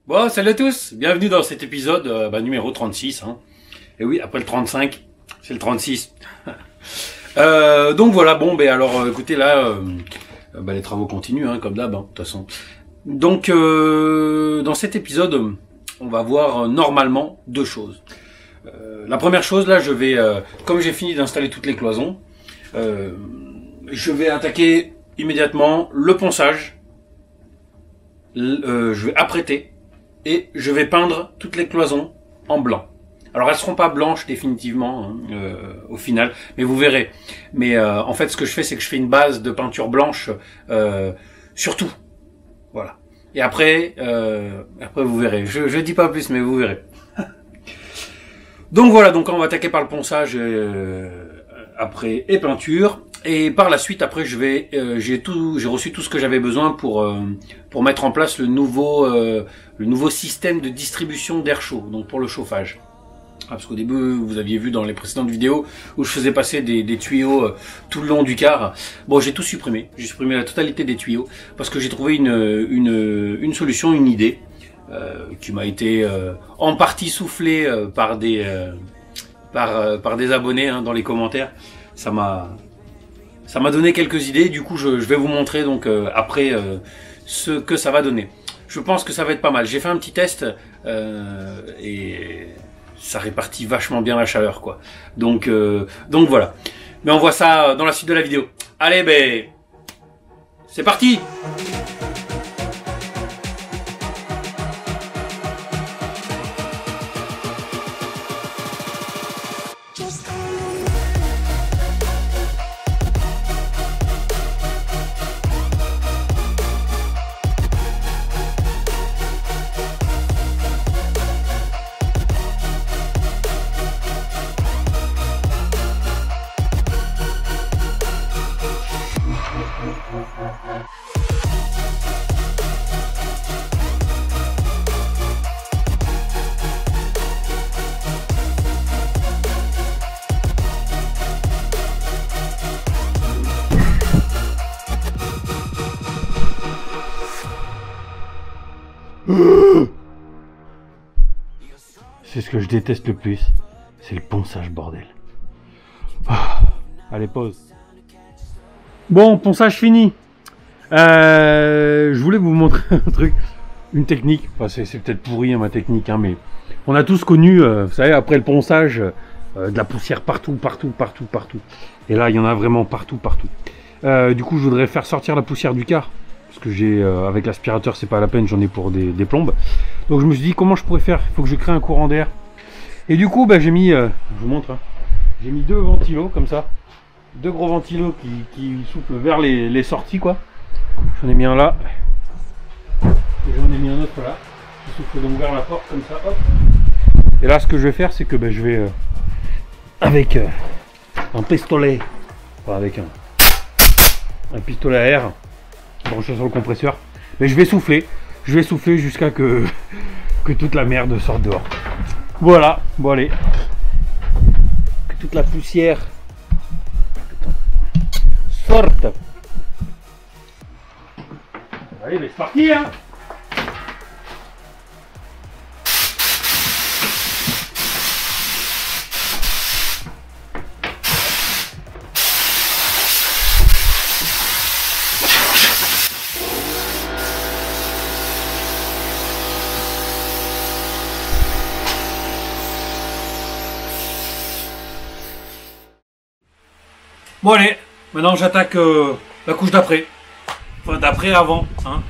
Bon, salut à tous, bienvenue dans cet épisode numéro 36. Hein. Et oui, après le 35, c'est le 36. Donc voilà, bon, alors écoutez, là, les travaux continuent, hein, comme d'hab, hein, de toute façon. Donc, dans cet épisode, on va voir normalement deux choses. La première chose, là, je vais, comme j'ai fini d'installer toutes les cloisons, je vais attaquer immédiatement le ponçage. Je vais apprêter. Et je vais peindre toutes les cloisons en blanc. Alors elles seront pas blanches définitivement hein, au final, mais vous verrez. Mais en fait ce que je fais c'est que je fais une base de peinture blanche sur tout. Voilà. Et après vous verrez. Je dis pas plus mais vous verrez. Donc voilà, donc on va attaquer par le ponçage après et peinture. Et par la suite, après, j'ai reçu tout ce que j'avais besoin pour mettre en place le nouveau système de distribution d'air chaud, donc pour le chauffage. Parce qu'au début, vous aviez vu dans les précédentes vidéos où je faisais passer des tuyaux tout le long du car. Bon, j'ai tout supprimé. J'ai supprimé la totalité des tuyaux parce que j'ai trouvé une solution, une idée qui m'a été en partie soufflée par des abonnés hein, dans les commentaires. Ça m'a donné quelques idées, du coup je vais vous montrer donc après ce que ça va donner. Je pense que ça va être pas mal. J'ai fait un petit test et ça répartit vachement bien la chaleur quoi. Donc voilà. Mais on voit ça dans la suite de la vidéo. Allez c'est parti. C'est ce que je déteste le plus, c'est le ponçage bordel. Allez pause. Bon, ponçage fini. Je voulais vous montrer un truc, une technique. Enfin, c'est peut-être pourri hein, ma technique, hein, mais on a tous connu, vous savez, après le ponçage, de la poussière partout. Et là, il y en a vraiment partout. Du coup, je voudrais faire sortir la poussière du car. Parce que j'ai avec l'aspirateur c'est pas la peine, j'en ai pour des plombes. Donc je me suis dit comment je pourrais faire, il faut que je crée un courant d'air. Et du coup j'ai mis, je vous montre, hein, j'ai mis deux ventilos comme ça, deux gros ventilos qui soufflent vers les sorties quoi. J'en ai mis un là, et j'en ai mis un autre là, qui souffle donc vers la porte comme ça, hop. Et là ce que je vais faire c'est que je vais avec un pistolet, enfin avec un pistolet à air, branché sur le compresseur, mais je vais souffler jusqu'à que toute la merde sorte dehors. Voilà, bon allez, que toute la poussière sorte. Allez, c'est parti hein. Bon allez, maintenant j'attaque la couche d'après. Enfin d'après avant. Hein.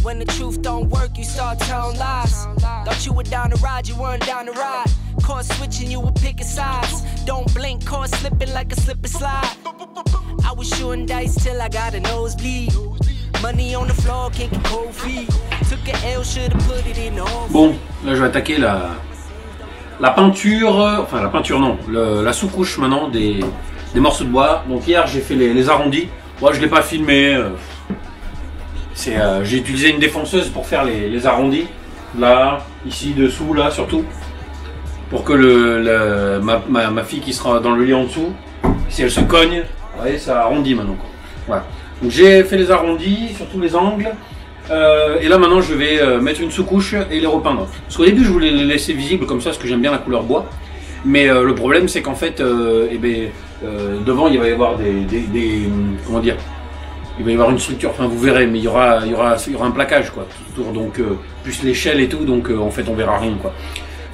When the truth don't work, you start telling lies. Thought you were down to ride, you weren't down to ride. Caught switching, you were picking sides. Don't blink, caught slipping like a slip and slide. I was shooting dice till I got a nosebleed. Money on the floor, kicking cold feet. Took a L, should've put it in the hole. Bon, là je vais attaquer la peinture, enfin la peinture non, la sous-couche maintenant des morceaux de bois. Donc hier j'ai fait les arrondis Moi, je l'ai pas filmé. J'ai utilisé une défonceuse pour faire les arrondis. Là, ici, dessous, là, surtout. Pour que ma fille qui sera dans le lit en dessous, si elle se cogne, vous voyez, ça arrondit maintenant. Quoi. Voilà. Donc j'ai fait les arrondis sur tous les angles. Et là maintenant je vais mettre une sous-couche et les repeindre. Parce qu'au début je voulais les laisser visibles comme ça parce que j'aime bien la couleur bois. Mais le problème c'est qu'en fait devant il va y avoir comment dire, il va y avoir une structure, enfin vous verrez, mais il y aura un plaquage quoi tout autour, donc plus l'échelle et tout, donc en fait on verra rien quoi.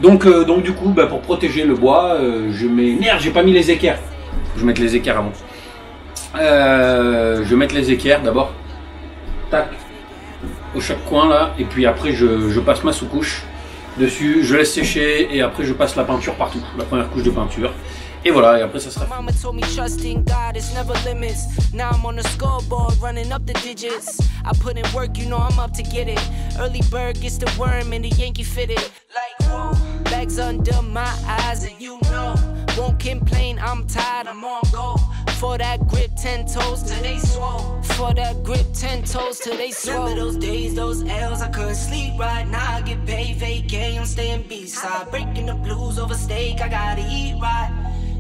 Donc du coup pour protéger le bois je mets, merde j'ai pas mis les équerres, je vais mettre les équerres avant. Je vais mettre les équerres d'abord, tac, au chaque coin là, et puis après je passe ma sous-couche dessus, je laisse sécher et après je passe la peinture partout, la première couche de peinture. Et voilà, et après ça sera Mama told me trust in God is never limits. Now I'm on the scoreboard running up the digits. I put in work, you know I'm up to get it. Early bird gets the worm and the Yankee fitted. Like whoa, bags under my eyes and you know. Won't complain, I'm tired, I'm on go. For that grip, 10 toes till they swole. For that grip, 10 toes till they swole. Remember those days, those L's, I couldn't sleep right. Now I get paid, vacay, I'm staying B-side. Breaking the blues over steak, I gotta eat right.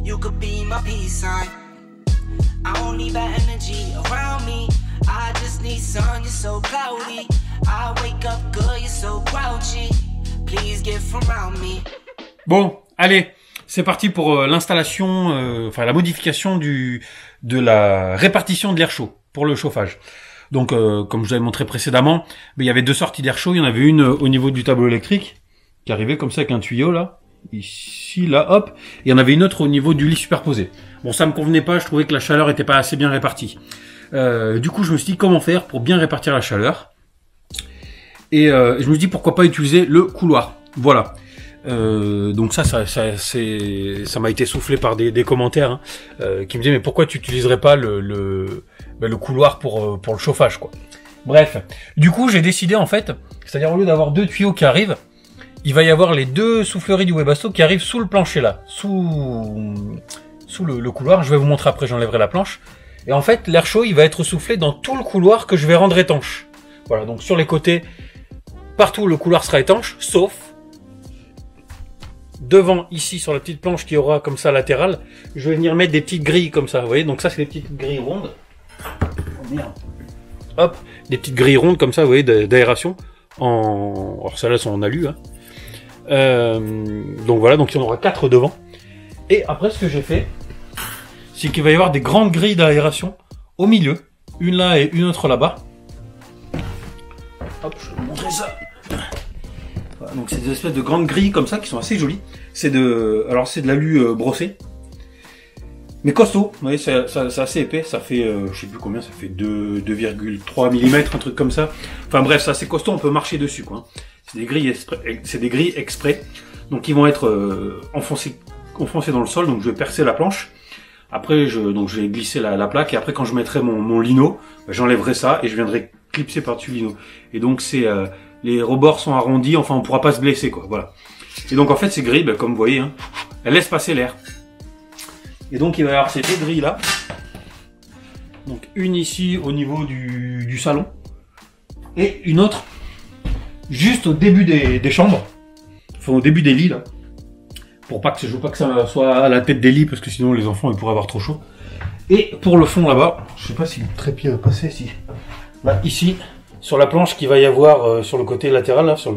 You could be my peace sign. I don't need that energy around me. I just need sun, you're so cloudy. I wake up good, you're so grouchy. Please get from around me. Bon, allez, c'est parti pour l'installation, enfin la modification de la répartition de l'air chaud pour le chauffage. Donc, comme je vous avais montré précédemment, il y avait deux sorties d'air chaud. Il y en avait une au niveau du tableau électrique qui arrivait comme ça avec un tuyau là. Ici, là, hop, et il y en avait une autre au niveau du lit superposé. Bon, ça me convenait pas, je trouvais que la chaleur était pas assez bien répartie. Du coup, je me suis dit comment faire pour bien répartir la chaleur. Et je me suis dit pourquoi pas utiliser le couloir. Voilà. Donc ça m'a été soufflé par des commentaires hein, qui me disaient mais pourquoi tu utiliserais pas le couloir pour le chauffage quoi. Bref, du coup j'ai décidé en fait, c'est-à-dire au lieu d'avoir deux tuyaux qui arrivent, il va y avoir les deux souffleries du Webasto qui arrivent sous le plancher là, sous le couloir. Je vais vous montrer après, j'enlèverai la planche. Et en fait, l'air chaud, il va être soufflé dans tout le couloir que je vais rendre étanche. Voilà, donc sur les côtés, partout le couloir sera étanche, sauf devant, ici, sur la petite planche qui aura comme ça latérale, je vais venir mettre des petites grilles comme ça, vous voyez. Donc ça, c'est des petites grilles rondes. Oh merde. Hop, des petites grilles rondes comme ça, vous voyez, d'aération. Alors celles-là sont en alu, hein. Donc voilà, donc il y en aura 4 devant. Et après ce que j'ai fait, c'est qu'il va y avoir des grandes grilles d'aération au milieu, une là et une autre là-bas. Hop, je vais vous montrer ça. Voilà, donc c'est des espèces de grandes grilles comme ça qui sont assez jolies. Alors c'est de l'alu brossé, mais costaud. Vous voyez, c'est assez épais. Ça fait, je sais plus combien, ça fait 2,3 mm, un truc comme ça. Enfin bref, c'est assez costaud. On peut marcher dessus, quoi. C'est des grilles exprès, donc ils vont être enfoncés dans le sol. Donc je vais percer la planche. Après, je vais glisser la plaque et après quand je mettrai mon lino, j'enlèverai ça et je viendrai clipser par-dessus le lino. Et donc les rebords sont arrondis. Enfin, on pourra pas se blesser, quoi. Voilà. Et donc en fait ces grilles, comme vous voyez, hein, elles laissent passer l'air. Et donc il va y avoir ces deux grilles là. Donc une ici au niveau du salon et une autre juste au début des chambres, enfin au début des lits là, pour pas que je veux pas que ça soit à la tête des lits parce que sinon les enfants ils pourraient avoir trop chaud. Et pour le fond là-bas, je sais pas si le trépied va passer, si là ici sur la planche qui va y avoir sur le côté latéral là, sur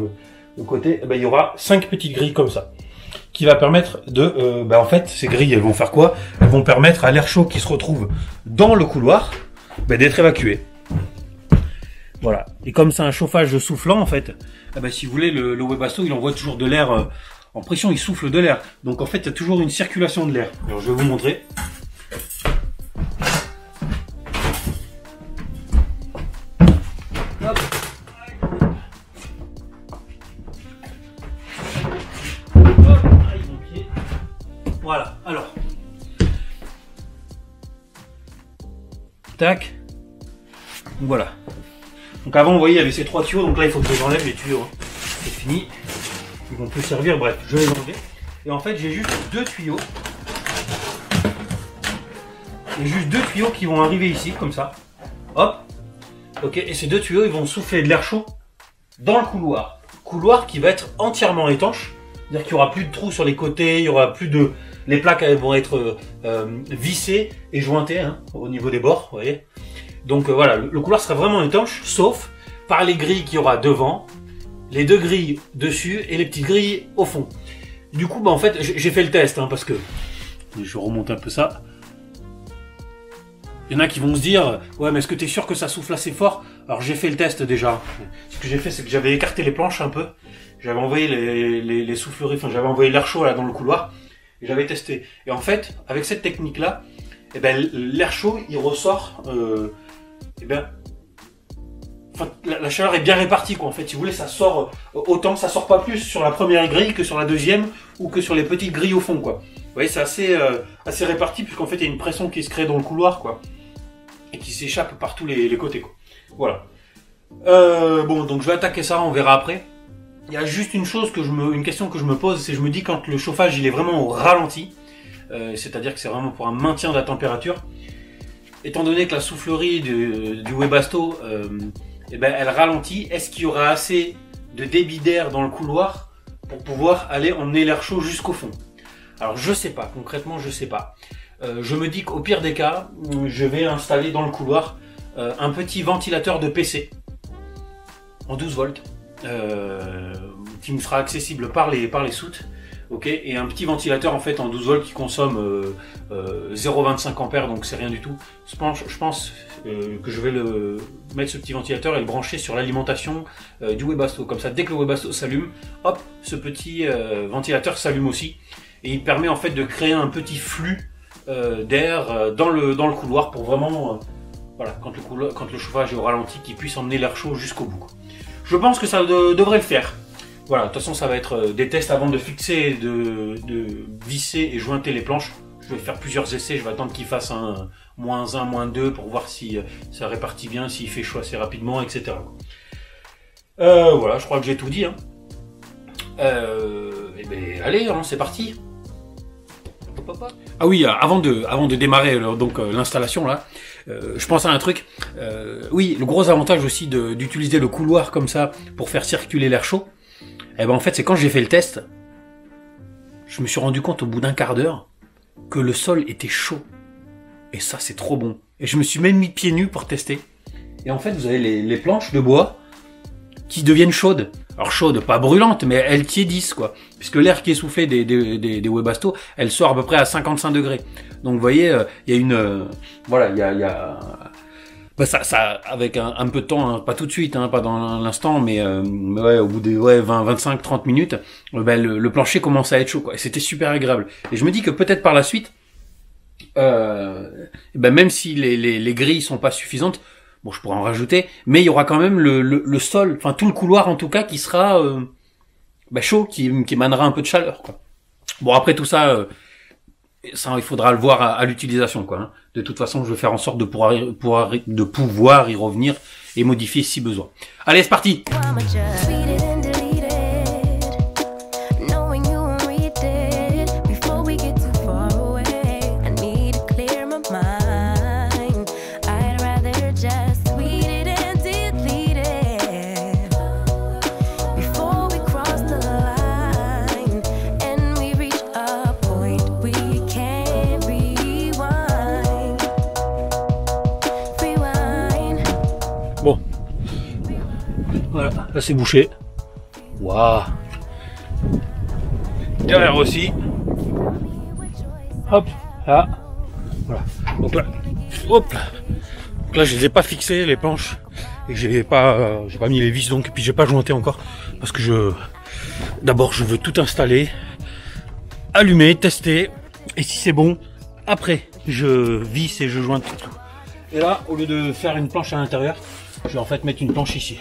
le côté, il y aura 5 petites grilles comme ça qui va permettre de, en fait ces grilles elles vont faire quoi? Elles vont permettre à l'air chaud qui se retrouve dans le couloir d'être évacué. Voilà. Et comme c'est un chauffage soufflant, en fait, si vous voulez, le Webasto, il envoie toujours de l'air en pression, il souffle de l'air. Donc en fait, il y a toujours une circulation de l'air. Alors je vais vous montrer. Hop. Voilà. Alors. Tac. Voilà. Donc avant, vous voyez, il y avait ces 3 tuyaux, donc là, il faut que j'enlève les tuyaux. Hein. C'est fini. Ils vont plus servir, bref, je vais les enlever. Et en fait, j'ai juste 2 tuyaux il y a juste 2 tuyaux qui vont arriver ici, comme ça. Hop. Ok, et ces 2 tuyaux, ils vont souffler de l'air chaud dans le couloir. Couloir qui va être entièrement étanche. C'est-à-dire qu'il n'y aura plus de trous sur les côtés, il y aura plus de... Les plaques elles vont être vissées et jointées hein, au niveau des bords, vous voyez. Donc voilà, le couloir sera vraiment étanche, sauf par les grilles qu'il y aura devant, les 2 grilles dessus et les petites grilles au fond. Du coup, bah, en fait, j'ai fait le test, hein, parce que... Je remonte un peu ça. Il y en a qui vont se dire, ouais, mais est-ce que tu es sûr que ça souffle assez fort? Alors j'ai fait le test déjà. Ce que j'ai fait, c'est que j'avais écarté les planches un peu. J'avais envoyé les souffleries, enfin j'avais envoyé l'air chaud là dans le couloir. Et j'avais testé. Et en fait, avec cette technique-là, eh ben, l'air chaud, il ressort, eh ben, enfin, la chaleur est bien répartie, quoi. En fait, si vous voulez, ça sort autant, ça sort pas plus sur la première grille que sur la deuxième ou que sur les petites grilles au fond, quoi. Vous voyez, c'est assez réparti puisqu'en fait, il y a une pression qui se crée dans le couloir, quoi, et qui s'échappe par tous les côtés, quoi. Voilà. Bon, donc je vais attaquer ça, on verra après. Il y a juste une question que je me pose, c'est je me dis quand le chauffage il est vraiment au ralenti, c'est-à-dire que c'est vraiment pour un maintien de la température, étant donné que la soufflerie du Webasto, eh ben, elle ralentit, est-ce qu'il y aura assez de débit d'air dans le couloir pour pouvoir aller emmener l'air chaud jusqu'au fond? Alors je sais pas, concrètement je sais pas. Je me dis qu'au pire des cas, je vais installer dans le couloir un petit ventilateur de PC en 12 volts. Qui me sera accessible par les soutes, ok, et un petit ventilateur en fait en 12 volts qui consomme 0,25 ampères, donc c'est rien du tout. Je pense que je vais mettre ce petit ventilateur et le brancher sur l'alimentation du Webasto, comme ça dès que le Webasto s'allume, hop, ce petit ventilateur s'allume aussi, et il permet en fait de créer un petit flux d'air dans le couloir pour vraiment, voilà, quand le chauffage est au ralenti, qu'il puisse emmener l'air chaud jusqu'au bout. Je pense que ça devrait le faire. Voilà, de toute façon ça va être des tests avant de fixer, de visser et jointer les planches. Je vais faire plusieurs essais, je vais attendre qu'il fasse un -1, -2 pour voir si ça répartit bien, s'il fait chaud assez rapidement, etc. Voilà, je crois que j'ai tout dit. Hein. Et ben allez, hein, c'est parti. Ah oui, avant de démarrer l'installation là, je pense à un truc. Oui, le gros avantage aussi d'utiliser le couloir comme ça pour faire circuler l'air chaud, eh ben en fait c'est quand j'ai fait le test, je me suis rendu compte au bout d'un quart d'heure que le sol était chaud. Et ça c'est trop bon. Et je me suis même mis pieds nus pour tester. Et en fait vous avez les planches de bois qui deviennent chaudes. Alors chaudes, pas brûlantes, mais elles tiédissent, quoi. Puisque l'air qui est soufflé des Webasto, elle sort à peu près à 55 degrés. Donc vous voyez, il y a une... voilà, il y a bah, ça avec un peu de temps, hein, pas tout de suite, hein, pas dans l'instant, mais ouais, au bout de 20, 25, 30 minutes, ben, le plancher commence à être chaud, quoi. Et c'était super agréable. Et je me dis que peut-être par la suite, ben, même si les grilles sont pas suffisantes, bon, je pourrais en rajouter, mais il y aura quand même le sol, enfin tout le couloir en tout cas, qui sera bah, chaud, qui émanera un peu de chaleur, quoi. Bon, après tout ça, il faudra le voir à l'utilisation, quoi. Hein. De toute façon, je vais faire en sorte de pouvoir y revenir et modifier si besoin. Allez, c'est parti. Bon, voilà, là c'est bouché. Waouh. Derrière aussi. Hop, là. Voilà. Donc là, hop. Donc là, je les ai pas fixés les planches et j'ai pas mis les vis, donc et puis j'ai pas jointé encore parce que d'abord je veux tout installer, allumer, tester, et si c'est bon, après je visse et je joins tout. Et là, au lieu de faire une planche à l'intérieur, je vais en fait mettre une planche ici.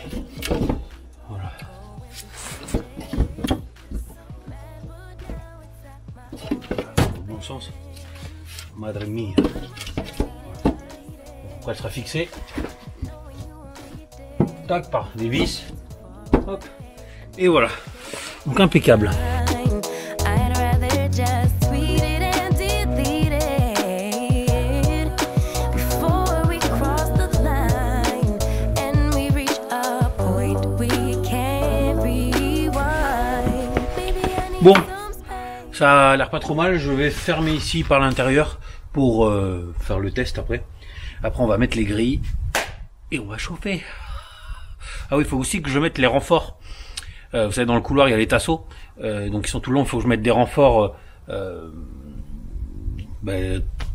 Voilà. Dans le bon sens. Madre mia. Voilà. Après, elle sera fixée. Tac, par des vis. Hop. Et voilà. Donc impeccable. Bon, ça a l'air pas trop mal. Je vais fermer ici par l'intérieur pour faire le test après. Après, on va mettre les grilles et on va chauffer. Ah oui, il faut aussi que je mette les renforts. Vous savez, dans le couloir, il y a les tasseaux. Donc, ils sont tout le long. Il faut que je mette des renforts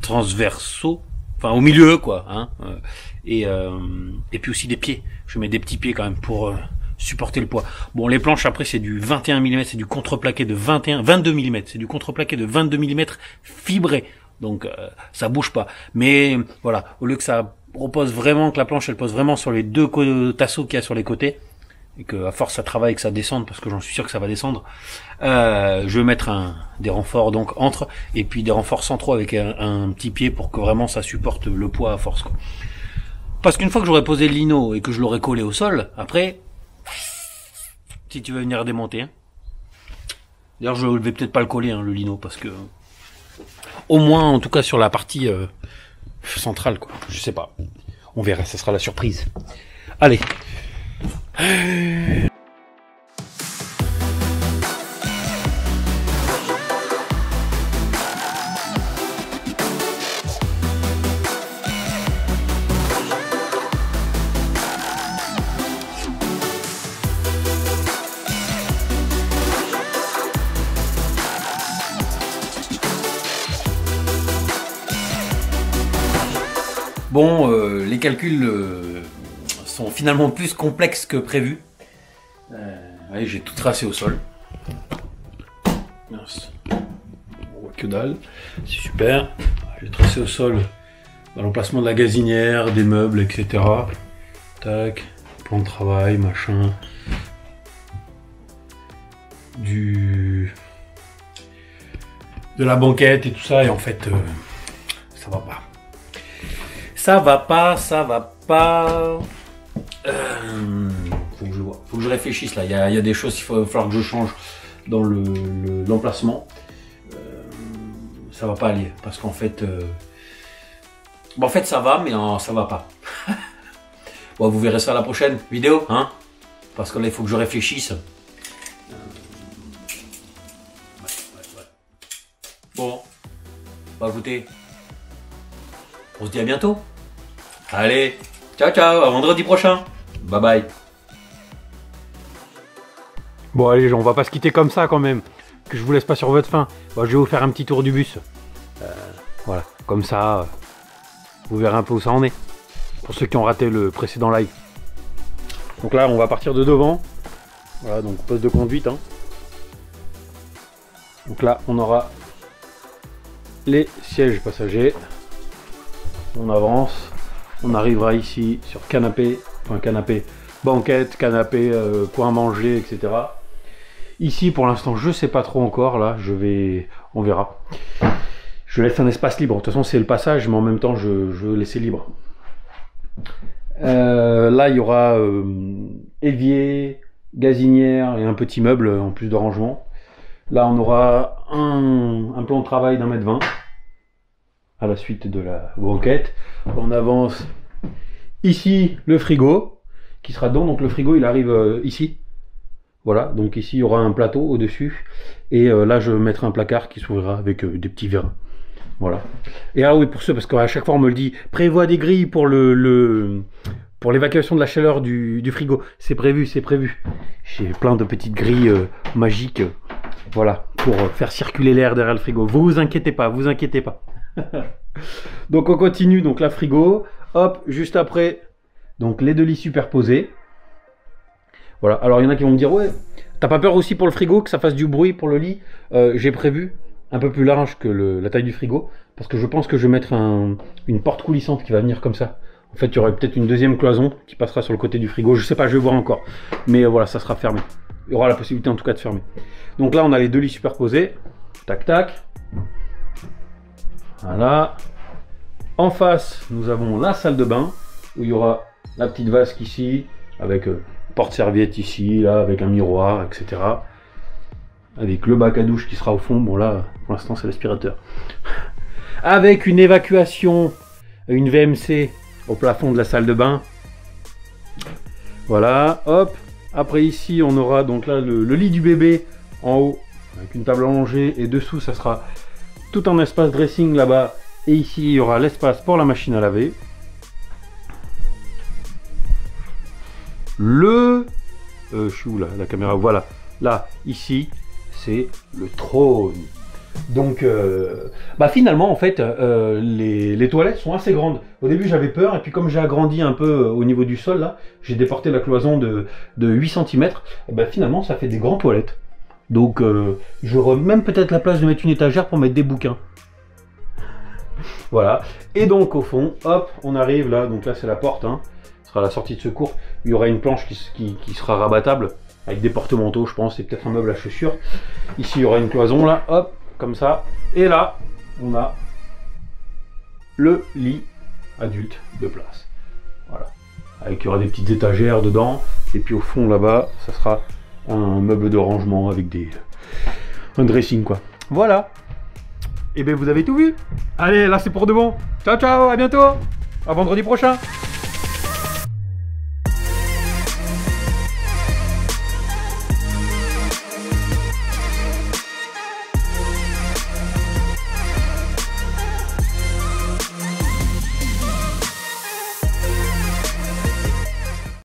transversaux. Enfin, au milieu, quoi. Hein, et puis aussi des pieds. Je mets des petits pieds quand même pour supporter le poids. Bon, les planches, après, c'est du 21 mm. C'est du contreplaqué de 22 mm. C'est du contreplaqué de 22 mm fibré. Donc, ça bouge pas. Mais, voilà. Au lieu que ça repose vraiment, que la planche, elle pose vraiment sur les deux tasseaux qu'il y a sur les côtés, et que à force ça travaille, que ça descende, parce que j'en suis sûr que ça va descendre, je vais mettre des renforts donc entre, et puis des renforts centraux avec un petit pied pour que vraiment ça supporte le poids à force, quoi. Parce qu'une fois que j'aurai posé le lino et que je l'aurai collé au sol, après, si tu veux venir démonter, hein. D'ailleurs je vais peut-être pas le coller, hein, le lino, parce que au moins en tout cas sur la partie centrale, quoi. Je sais pas, on verra, ça sera la surprise. Allez. Bon, les calculs sont finalement plus complexes que prévu. Allez, j'ai tout tracé au sol. Mince. On voit que dalle. C'est super. J'ai tracé au sol dans l'emplacement de la gazinière, des meubles, etc. Tac. Plan de travail, machin. De la banquette et tout ça. Et en fait, ça va pas. Ça va pas, ça va pas. Faut que je réfléchisse là. Il y a des choses qu'il va falloir que je change dans l'emplacement. Ça va pas aller parce qu'en fait, en fait ça va, mais ça va pas. Bon, vous verrez ça à la prochaine vidéo, hein. Parce que là il faut que je réfléchisse. Ouais. Bon, bah écoutez, on se dit à bientôt. Allez, ciao ciao, à vendredi prochain. Bye bye. Bon allez, on va pas se quitter comme ça quand même. Que je vous laisse pas sur votre faim. Bon, je vais vous faire un petit tour du bus. Voilà, comme ça, vous verrez un peu où ça en est. Pour ceux qui ont raté le précédent live. Donc là, on va partir de devant. Voilà, donc poste de conduite, hein. Donc là, on aura les sièges passagers. On avance. On arrivera ici sur canapé, enfin canapé, banquette, canapé, coin manger, etc. Ici, pour l'instant, je sais pas trop encore. Là, on verra. Je laisse un espace libre. De toute façon, c'est le passage, mais en même temps, je veux laisser libre. Là, il y aura évier, gazinière et un petit meuble en plus de rangement. Là, on aura un plan de travail d'1,20 m à la suite de la banquette. On avance ici, le frigo qui sera dedans. Donc le frigo, il arrive ici. Voilà, donc ici, il y aura un plateau au-dessus. Et là, je mettrai un placard qui s'ouvrira avec des petits verres. Voilà. Et ah oui, pour ceux, parce qu'à chaque fois, on me le dit, prévois des grilles pour pour l'évacuation de la chaleur du frigo. C'est prévu, c'est prévu. J'ai plein de petites grilles magiques. Voilà, pour faire circuler l'air derrière le frigo. Vous inquiétez pas, vous inquiétez pas. Donc on continue, donc la frigo, hop, juste après, donc les deux lits superposés. Voilà, alors il y en a qui vont me dire, ouais, t'as pas peur aussi pour le frigo que ça fasse du bruit pour le lit? J'ai prévu un peu plus large que la taille du frigo, parce que je pense que je vais mettre une porte coulissante qui va venir comme ça. En fait, il y aura peut-être une deuxième cloison qui passera sur le côté du frigo, je sais pas, je vais voir encore. Mais voilà, ça sera fermé. Il y aura la possibilité en tout cas de fermer. Donc là, on a les deux lits superposés. Tac, tac. Voilà. En face, nous avons la salle de bain, où il y aura la petite vasque ici, avec porte-serviette ici, là, avec un miroir, etc. Avec le bac à douche qui sera au fond. Bon là, pour l'instant, c'est l'aspirateur. Avec une évacuation, une VMC au plafond de la salle de bain. Voilà, hop. Après ici, on aura donc là le lit du bébé en haut avec une table allongée, et dessous ça sera tout un espace dressing là-bas, et ici il y aura l'espace pour la machine à laver. Je suis où là, la caméra, voilà, là, ici, c'est le trône. Donc, finalement, en fait, les toilettes sont assez grandes. Au début, j'avais peur, et puis comme j'ai agrandi un peu au niveau du sol, là, j'ai déporté la cloison de 8 cm, et finalement, ça fait des grandes toilettes. Donc, j'aurai même peut-être la place de mettre une étagère pour mettre des bouquins. Voilà. Et donc, au fond, hop, on arrive là, donc là, c'est la porte, hein. Ce sera la sortie de secours. Il y aura une planche qui sera rabattable, avec des porte-manteaux, je pense, et peut-être un meuble à chaussures. Ici, il y aura une cloison, là, hop, comme ça. Et là, on a le lit adulte de place. Voilà. Avec, il y aura des petites étagères dedans. Et puis au fond, là-bas, ça sera un meuble de rangement avec un dressing, quoi. Voilà. Et bien, vous avez tout vu. Allez, là, c'est pour de bon. Ciao, ciao, à bientôt. À vendredi prochain.